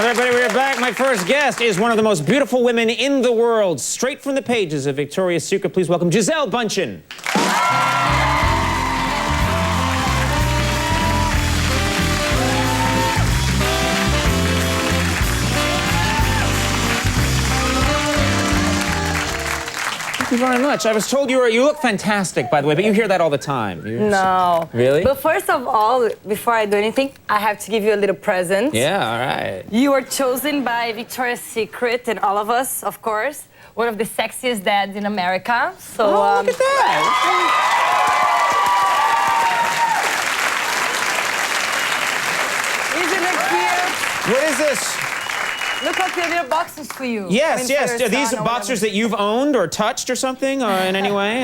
Everybody, we're back. My first guest is one of the most beautiful women in the world, straight from the pages of Victoria's Secret. Please welcome Gisele Bunchen. Thank you very much. I was told you look fantastic, by the way, but you hear that all the time. No. Really? But first of all, before I do anything, I have to give you a little present. Yeah, all right. You were chosen by Victoria's Secret and all of us, of course, one of the sexiest dads in America. So, look at that. Isn't it cute? What is this? Look how cute, little boxes for you. Yes, yes. Are these boxers that you've owned or touched or something, or in any way?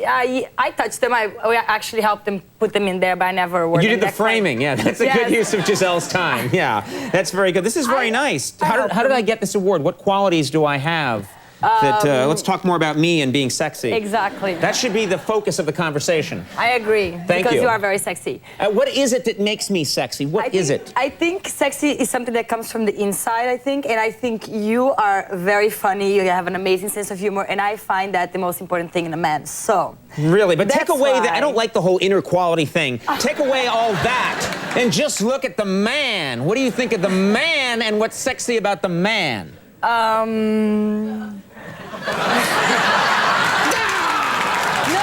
I touched them. I actually helped them put them in there, but I never wore them. You did the framing, yeah. That's a good use of Gisele's time. Yeah, that's very good. This is very nice. How did I get this award? What qualities do I have? Let's talk more about me and being sexy. Exactly. That should be the focus of the conversation. I agree. Thank you. Because you are very sexy. What is it that makes me sexy? What is it? I think sexy is something that comes from the inside, I think. And I think you are very funny. You have an amazing sense of humor. And I find that the most important thing in a man. So. Really? But take away that. I don't like the whole inner quality thing. Take away all that and just look at the man. What do you think of the man and what's sexy about the man? No,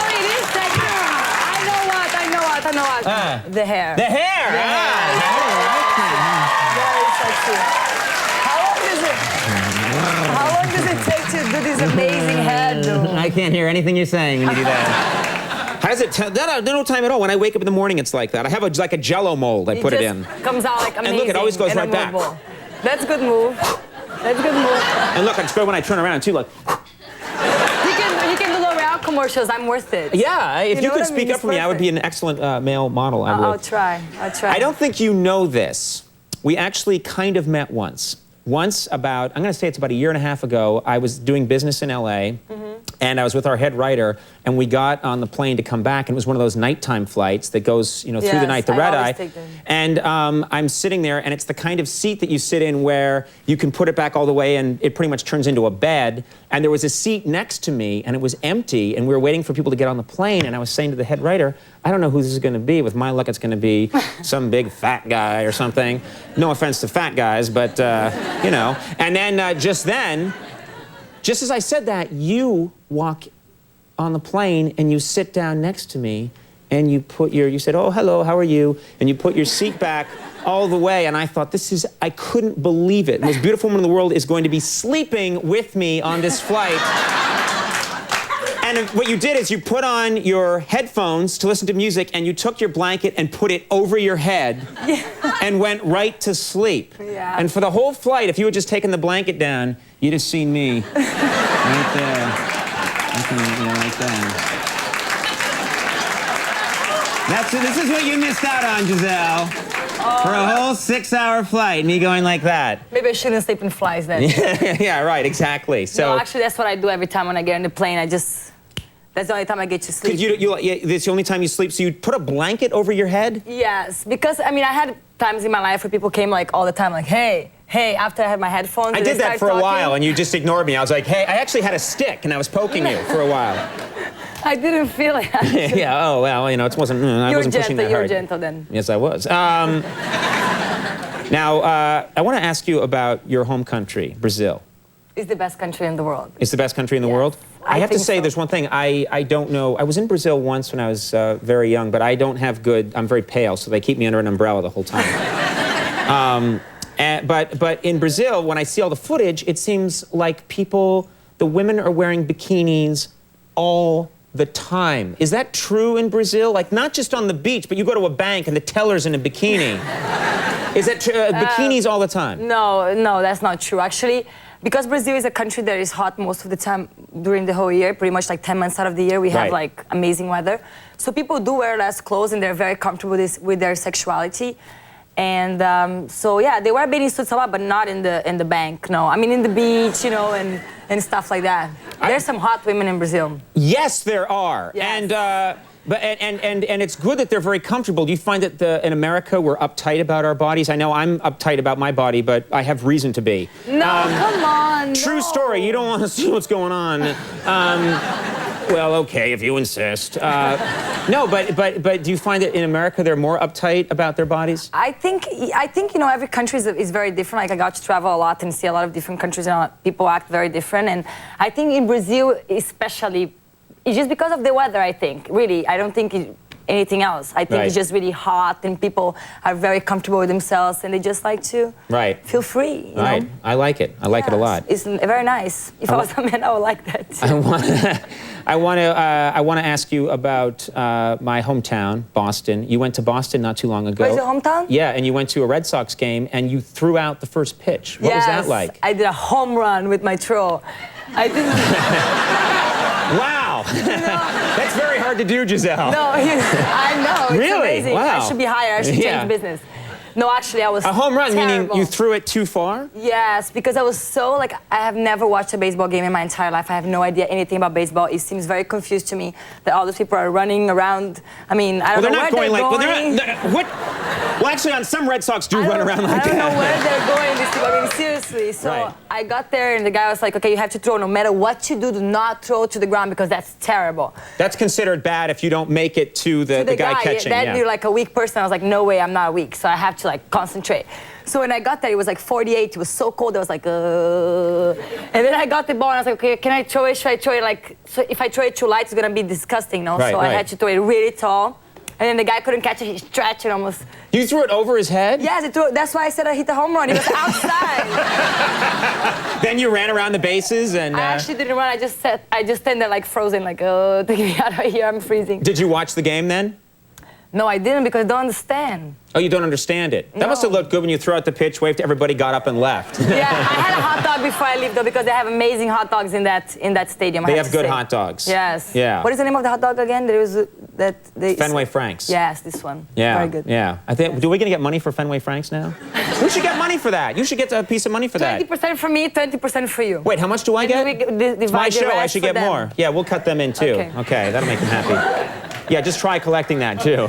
it is sexy. I know what. The hair. The hair! Very sexy. How long does it take to do this amazing hairdo? I can't hear anything you're saying when you do that. How does it no time at all. When I wake up in the morning, it's like that. I have like a Jell-O mold. I put it in. Comes out like amazing. And look, it always goes right back. That's a good move. That's a good move. And look, it's good when I turn around too, like. He can do L'Oreal commercials. I'm worth it. Yeah, if you could speak up for me, I would be an excellent male model. I'll try. I don't think you know this. We actually kind of met once. Once about, I'm going to say it's about a year and a half ago, I was doing business in LA, and I was with our head writer, and we got on the plane to come back, and it was one of those nighttime flights that goes, through the night, the red eye. And I'm sitting there, and it's the kind of seat that you sit in where you can put it back all the way, and it pretty much turns into a bed. And there was a seat next to me, and it was empty, and we were waiting for people to get on the plane, and I was saying to the head writer, I don't know who this is going to be. With my luck, it's going to be some big fat guy or something. No offense to fat guys, but, And then, just as I said that, you walk on the plane and you sit down next to me and you said, oh, hello, how are you? And you put your seat back all the way. And I thought, I couldn't believe it. The most beautiful woman in the world is going to be sleeping with me on this flight. And what you did is you put on your headphones to listen to music, and you took your blanket and put it over your head and went right to sleep. Yeah. And for the whole flight, if you had just taken the blanket down, you'd have seen me right there. Right there. This is what you missed out on, Gisele. For a whole 6-hour flight, me going like that. Maybe I shouldn't sleep in flies then. Yeah, right, exactly. So no, actually, that's what I do every time when I get on the plane. That's the only time I get to sleep. That's the only time you sleep, so you put a blanket over your head? Yes, because, I had times in my life where people came, all the time, hey, after I had my headphones. I did that for a while, and you just ignored me. I was like, hey, I actually had a stick, and I was poking you for a while. I didn't feel it, actually. Yeah, oh, well, it wasn't, I wasn't pushing that hard. You were gentle then. Yes, I was. Now, I want to ask you about your home country, Brazil. It's the best country in the world. It's the best country in the world? I have to say, there's one thing, I don't know. I was in Brazil once when I was very young, but I'm very pale, so they keep me under an umbrella the whole time. But in Brazil, when I see all the footage, it seems like the women are wearing bikinis all the time. Is that true in Brazil? Not just on the beach, but you go to a bank and the teller's in a bikini. Is that true? Bikinis all the time? No, that's not true. Actually, because Brazil is a country that is hot most of the time during the whole year, pretty much 10 months out of the year, we have amazing weather. So people do wear less clothes and they're very comfortable with their sexuality. And so yeah, they wear bathing suits a lot, but not in the bank, no. In the beach, and stuff like that. There's some hot women in Brazil. Yes, there are. Yes. And And it's good that they're very comfortable. Do you find that in America we're uptight about our bodies? I know I'm uptight about my body, but I have reason to be. No, come on. True story. You don't want to see what's going on. Well, okay, if you insist. No, but do you find that in America they're more uptight about their bodies? I think you know, every country is very different. Like, I got to travel a lot and see a lot of different countries, and people act very different. And I think in Brazil, especially, it's just because of the weather. I think, really, I don't think anything else. I think it's just really hot, and people are very comfortable with themselves, and they just like to feel free. You know? I like it. I like it a lot. It's very nice. If I was a man, I would like that too. I want to ask you about my hometown, Boston. You went to Boston not too long ago. Where's your hometown? Yeah, and you went to a Red Sox game, and you threw out the first pitch. What was that like? I did a home run with my throw. I didn't. Wow. That's very hard to do, Gisele. No, I know. It's really? amazing. Wow. I should be hired. I should change business. No, actually, I was a home run, terrible. meaning you threw it too far? Yes, because I was so, like, I have never watched a baseball game in my entire life. I have no idea anything about baseball. It seems very confused to me that all those people are running around. I mean, I don't know where they're going. Well, they're not, what? Well, actually, on some Red Sox do run around like that. I don't know where they're going, these people. I mean, seriously. So I got there, and the guy was like, okay, you have to throw. No matter what you do not throw to the ground, because that's terrible. That's considered bad if you don't make it to the guy catching. Then you're like a weak person. I was like, no way, I'm not weak. So I have to, like, concentrate. So when I got there, it was like 48. It was so cold. I was like, And then I got the ball, and I was like, okay, can I throw it? Should I throw it like, so if I throw it too light, it's gonna be disgusting, no? So I had to throw it really tall. And then the guy couldn't catch it. He stretched it almost. You threw it over his head? Yes, that's why I said I hit the home run. He was outside. Then you ran around the bases and... I actually didn't run. I just stand there like frozen, like, take me out of here, I'm freezing. Did you watch the game then? No, I didn't, because I don't understand. Oh, you don't understand it? That must have looked good when you threw out the pitch, waved to everybody, got up and left. Yeah, I had a hot dog before I leave, though, because they have amazing hot dogs in that stadium. They have good hot dogs. Yes. Yeah. What is the name of the hot dog again? There was Fenway Franks. Yes, this one. Yeah. Very good. Yeah. I think. Do we gonna get money for Fenway Franks now? We should get money for that. You should get a piece of money for that. 20% for me, 20% for you. Wait, how much do I get? It's my show. I should get more. Yeah, we'll cut them in too. Okay, that'll make them happy. Yeah, just try collecting that too.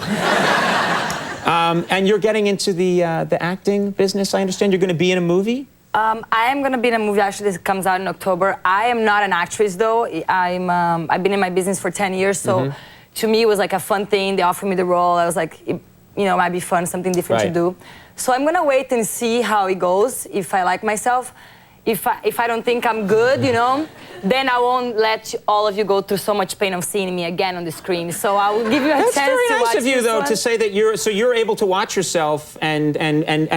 And you're getting into the acting business, I understand. You're going to be in a movie? I am going to be in a movie, actually. This comes out in October. I am not an actress, though. I've been in my business for 10 years, so to me, it was like a fun thing. They offered me the role. I was like, you know, it might be fun, something different to do. So I'm going to wait and see how it goes, if I like myself. If I don't think I'm good, you know, then I won't let all of you go through so much pain of seeing me again on the screen. So I will give you a chance to watch. That's very nice of you, though, one. to say that you're able to watch yourself and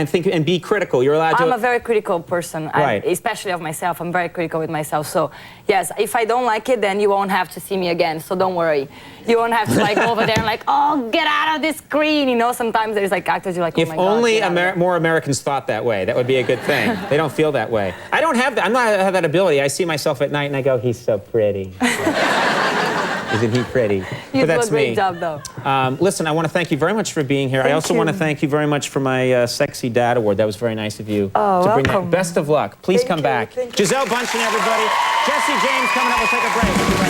think and be critical. You're allowed to. I'm a very critical person, especially of myself. I'm very critical with myself. So yes, if I don't like it, then you won't have to see me again. So don't worry. You won't have to like go over there and like, oh, get out of this screen. You know, sometimes there's like actors you're like, oh if my God. If only more Americans thought that way, that would be a good thing. They don't feel that way. I don't have that. I have that ability. I see myself at night and I go, he's so pretty. Isn't he pretty? You do a great job, though. Listen, I want to thank you very much for being here. I also want to thank you very much for my Sexy Dad Award. That was very nice of you to bring that. Best of luck. Please come back. Gisele Bunchen, everybody. Jesse James coming up. We'll take a break.